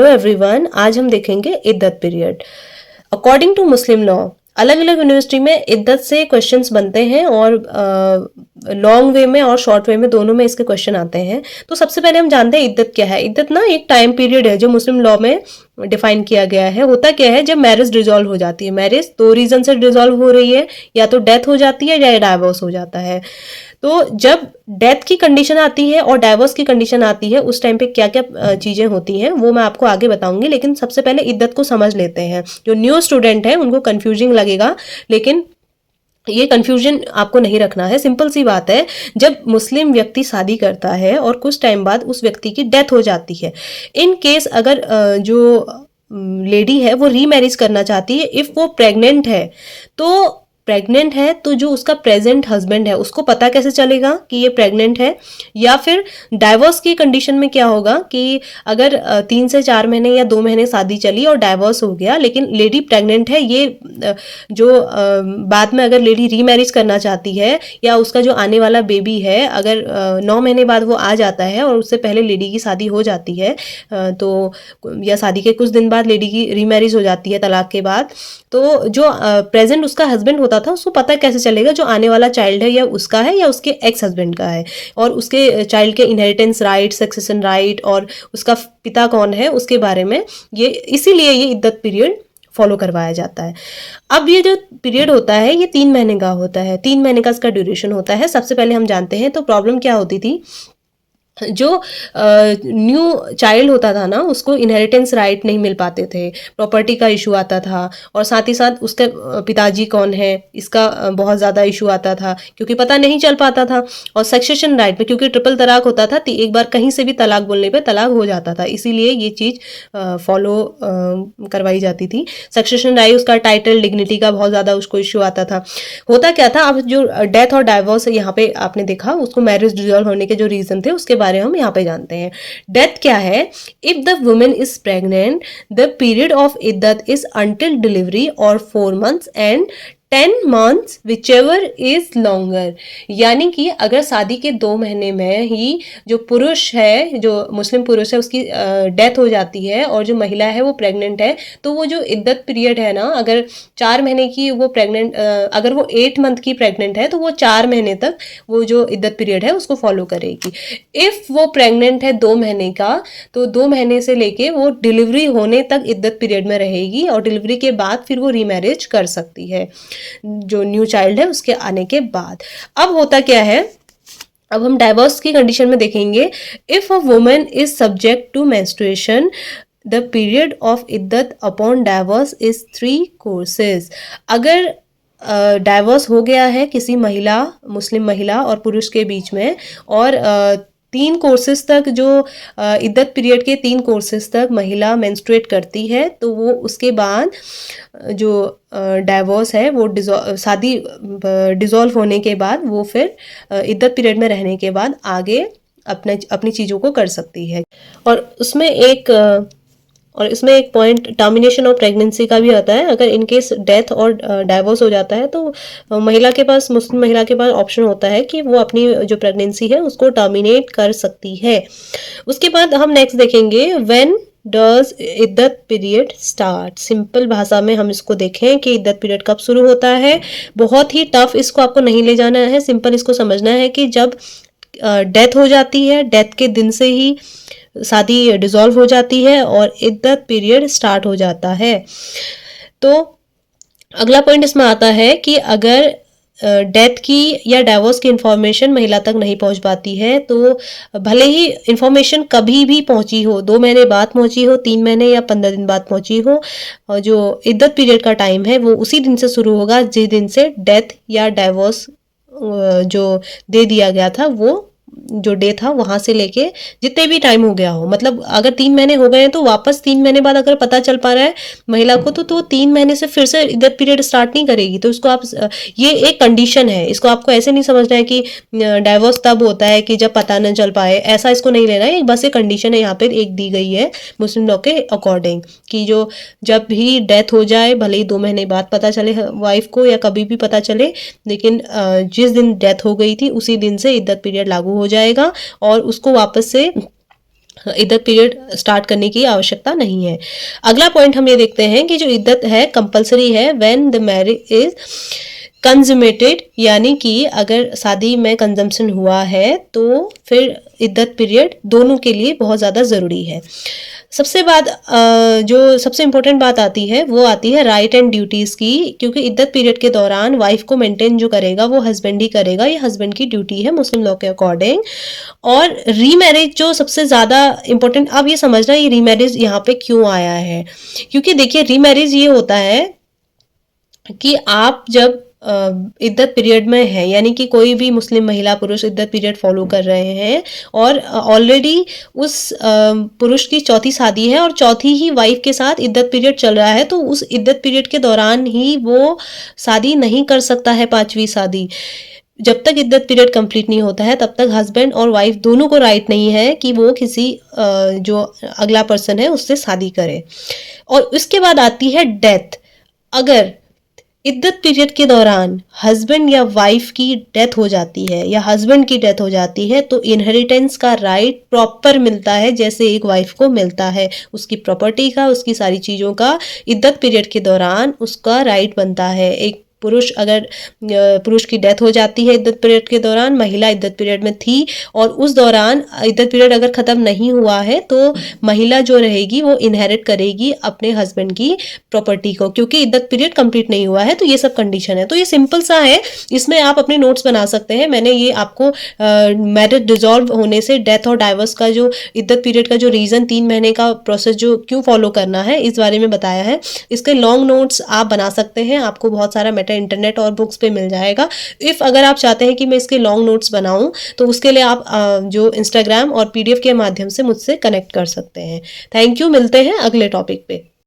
Hello everyone, आज हम देखेंगे इद्दत period. According to Muslim law अलग अलग यूनिवर्सिटी में इद्दत से क्वेश्चंस बनते हैं और लॉन्ग वे में और शॉर्ट वे में दोनों में इसके क्वेश्चन आते हैं। तो सबसे पहले हम जानते हैं इद्दत क्या है। इद्दत ना एक टाइम पीरियड है जो मुस्लिम लॉ में डिफाइन किया गया है। होता क्या है, जब मैरिज डिसॉल्व हो जाती है, मैरिज दो रीजन से डिसॉल्व हो रही है, या तो डेथ हो जाती है या डाइवोर्स हो जाता है। तो जब डेथ की कंडीशन आती है और डाइवोर्स की कंडीशन आती है, उस टाइम पे क्या क्या चीजें होती हैं वो मैं आपको आगे बताऊंगी। लेकिन सबसे पहले इद्दत को समझ लेते हैं। जो न्यू स्टूडेंट है उनको कंफ्यूजिंग लगेगा, लेकिन ये कंफ्यूजन आपको नहीं रखना है। सिंपल सी बात है, जब मुस्लिम व्यक्ति शादी करता है और कुछ टाइम बाद उस व्यक्ति की डेथ हो जाती है, इन केस अगर जो लेडी है वो रीमैरिज करना चाहती है, इफ वो प्रेग्नेंट है तो जो उसका प्रेजेंट हस्बैंड है उसको पता कैसे चलेगा कि ये प्रेग्नेंट है। या फिर डाइवोर्स की कंडीशन में क्या होगा कि अगर 3 से 4 महीने या 2 महीने शादी चली और डाइवोर्स हो गया, लेकिन लेडी प्रेग्नेंट है, ये जो बाद में अगर लेडी रीमैरिज करना चाहती है या उसका जो आने वाला बेबी है अगर 9 महीने बाद वो आ जाता है और उससे पहले लेडी की शादी हो जाती है, तो या शादी के कुछ दिन बाद लेडी की रीमैरिज हो जाती है तलाक के बाद, तो जो प्रेजेंट उसका हस्बैंड होता था उसको पता कैसे चलेगा जो आने वाला चाइल्ड है या उसका है या उसके एक्स हस्बैंड का है, और उसके चाइल्ड के इनहेरिटेंस राइट, सक्सेशन राइट और उसका पिता कौन है उसके बारे में। ये इसीलिए ये इद्दत पीरियड फॉलो करवाया जाता है। अब ये जो पीरियड होता है ये 3 महीने का होता है, 3 महीने का इसका ड्यूरेशन होता है। सबसे पहले हम जानते हैं तो प्रॉब्लम क्या होती थी। जो न्यू चाइल्ड होता था ना उसको इनहेरिटेंस राइट नहीं मिल पाते थे, प्रॉपर्टी का इशू आता था, और साथ ही साथ उसके पिताजी कौन है इसका बहुत ज़्यादा इशू आता था क्योंकि पता नहीं चल पाता था। और सक्सेशन राइट में क्योंकि ट्रिपल तलाक होता था, एक बार कहीं से भी तलाक बोलने पे तलाक हो जाता था, इसीलिए ये चीज़ फॉलो करवाई जाती थी। सक्सेशन राइट, उसका टाइटल, डिग्निटी का बहुत ज़्यादा उसको इशू आता था। होता क्या था, अब जो डेथ और डाइवोर्स यहाँ पे आपने देखा, उसको मैरिज डिसॉल्व होने के जो रीजन थे उसके बारे में हम यहाँ पे जानते हैं। डेथ क्या है, if the women is pregnant the period of इद्दत is until delivery or 4 months and 10 months whichever is longer. यानी कि अगर शादी के 2 महीने में ही जो पुरुष है, जो मुस्लिम पुरुष है, उसकी डेथ हो जाती है और जो महिला है वो प्रेग्नेंट है, तो वो जो इद्दत पीरियड है ना, अगर 4 महीने की वो प्रेग्नेंट, अगर वो 8 month की प्रेग्नेंट है तो वो 4 महीने तक वो जो इद्दत पीरियड है उसको फॉलो करेगी। इफ वो प्रेग्नेंट है 2 महीने का, तो 2 महीने से लेके वो डिलीवरी होने तक इद्दत पीरियड में रहेगी और डिलीवरी के बाद फिर वो रीमैरिज कर सकती है जो न्यू चाइल्ड है उसके आने के बाद। अब होता क्या है, अब हम डाइवोर्स की कंडीशन में देखेंगे। If a woman is subject to menstruation the period of इद्दत अपॉन डाइवोर्स इज 3 courses। अगर डाइवोर्स हो गया है किसी महिला, मुस्लिम महिला और पुरुष के बीच में, और 3 कोर्सेज तक, जो इद्दत पीरियड के 3 कोर्सेज तक महिला मेंस्ट्रुएट करती है, तो वो उसके बाद जो डाइवोर्स है वो शादी डिसॉल्व होने के बाद वो फिर इद्दत पीरियड में रहने के बाद आगे अपनी चीज़ों को कर सकती है। और इसमें एक पॉइंट टर्मिनेशन ऑफ प्रेगनेंसी का भी आता है। अगर इनकेस डेथ और डाइवोर्स हो जाता है तो मुस्लिम महिला के पास ऑप्शन होता है कि वो अपनी जो प्रेगनेंसी है उसको टर्मिनेट कर सकती है। उसके बाद हम नेक्स्ट देखेंगे व्हेन डज इद्दत पीरियड स्टार्ट। सिंपल भाषा में हम इसको देखें कि इद्दत पीरियड कब शुरू होता है। बहुत ही टफ इसको आपको नहीं ले जाना है, सिंपल इसको समझना है कि जब डेथ हो जाती है, डेथ के दिन से ही शादी डिसॉल्व हो जाती है और इद्दत पीरियड स्टार्ट हो जाता है। तो अगला पॉइंट इसमें आता है कि अगर डेथ की या डाइवोर्स की इंफॉर्मेशन महिला तक नहीं पहुंच पाती है, तो भले ही इंफॉर्मेशन कभी भी पहुंची हो, 2 महीने बाद पहुंची हो, 3 महीने या 15 दिन बाद पहुंची हो, और जो इद्दत पीरियड का टाइम है वो उसी दिन से शुरू होगा जिस दिन से डेथ या डाइवोर्स जो दे दिया गया था, वो जो डे था वहां से लेके जितने भी टाइम हो गया हो। मतलब अगर 3 महीने हो गए हैं तो वापस 3 महीने बाद अगर पता चल पा रहा है महिला को, तो 3 महीने से फिर से इद्दत पीरियड स्टार्ट नहीं करेगी। तो इसको आप, ये एक कंडीशन है, इसको आपको ऐसे नहीं समझना है कि डाइवोर्स तब होता है कि जब पता न चल पाए, ऐसा इसको नहीं लेना है। बस एक कंडीशन है यहाँ पे एक दी गई है मुस्लिम लॉ के अकॉर्डिंग कि जो जब भी डेथ हो जाए, भले ही 2 महीने बाद पता चले वाइफ को या कभी भी पता चले, लेकिन जिस दिन डेथ हो गई थी उसी दिन से इद्दत पीरियड लागू हो जाएगा और उसको वापस से इद्दत पीरियड स्टार्ट करने की आवश्यकता नहीं है। अगला पॉइंट हम ये देखते हैं कि जो इद्दत है कंपलसरी है when the marriage is consummated, यानी कि अगर शादी में कंजम्पशन हुआ है तो फिर इद्दत पीरियड दोनों के लिए बहुत ज़्यादा ज़रूरी है। सबसे बाद जो सबसे इम्पोर्टेंट बात आती है वो आती है राइट एंड ड्यूटीज़ की, क्योंकि इद्दत पीरियड के दौरान वाइफ को मेंटेन जो करेगा वो हस्बैंड ही करेगा, ये हस्बैंड की ड्यूटी है मुस्लिम लॉ के अकॉर्डिंग। और रीमैरिज जो सबसे ज़्यादा इम्पोर्टेंट, अब ये समझना ये रीमैरिज यहाँ पे क्यों आया है, क्योंकि देखिए रीमैरिज ये होता है कि आप जब इद्दत पीरियड में है, यानी कि कोई भी मुस्लिम महिला पुरुष इद्दत पीरियड फॉलो कर रहे हैं और ऑलरेडी उस पुरुष की चौथी शादी है और चौथी ही वाइफ के साथ इद्दत पीरियड चल रहा है, तो उस इद्दत पीरियड के दौरान ही वो शादी नहीं कर सकता है, पांचवी शादी। जब तक इद्दत पीरियड कंप्लीट नहीं होता है तब तक हस्बैंड और वाइफ दोनों को राइट नहीं है कि वो किसी जो अगला पर्सन है उससे शादी करे। और उसके बाद आती है डेथ। अगर इद्दत पीरियड के दौरान हस्बैंड या वाइफ की डेथ हो जाती है या हस्बैंड की डेथ हो जाती है तो इनहेरिटेंस का राइट प्रॉपर मिलता है जैसे एक वाइफ को मिलता है, उसकी प्रॉपर्टी का, उसकी सारी चीज़ों का इद्दत पीरियड के दौरान उसका राइट बनता है। एक पुरुष अगर पुरुष की डेथ हो जाती है इद्दत पीरियड के दौरान, महिला इद्दत पीरियड में थी और उस दौरान इद्दत पीरियड अगर ख़त्म नहीं हुआ है तो महिला जो रहेगी वो इनहेरिट करेगी अपने हस्बैंड की प्रॉपर्टी को, क्योंकि इद्दत पीरियड कंप्लीट नहीं हुआ है। तो ये सब कंडीशन है, तो ये सिंपल सा है, इसमें आप अपने नोट्स बना सकते हैं। मैंने ये आपको मैरिज डिसॉल्व होने से डेथ और डाइवर्स का जो इद्दत पीरियड का जो रीज़न 3 महीने का प्रोसेस जो क्यों फॉलो करना है इस बारे में बताया है। इसके लॉन्ग नोट्स आप बना सकते हैं, आपको बहुत सारा मैटर इंटरनेट और बुक्स पे मिल जाएगा। इफ़ अगर आप चाहते हैं कि मैं इसके लॉन्ग नोट्स बनाऊं तो उसके लिए आप जो इंस्टाग्राम और पीडीएफ के माध्यम से मुझसे कनेक्ट कर सकते हैं। थैंक यू, मिलते हैं अगले टॉपिक पे।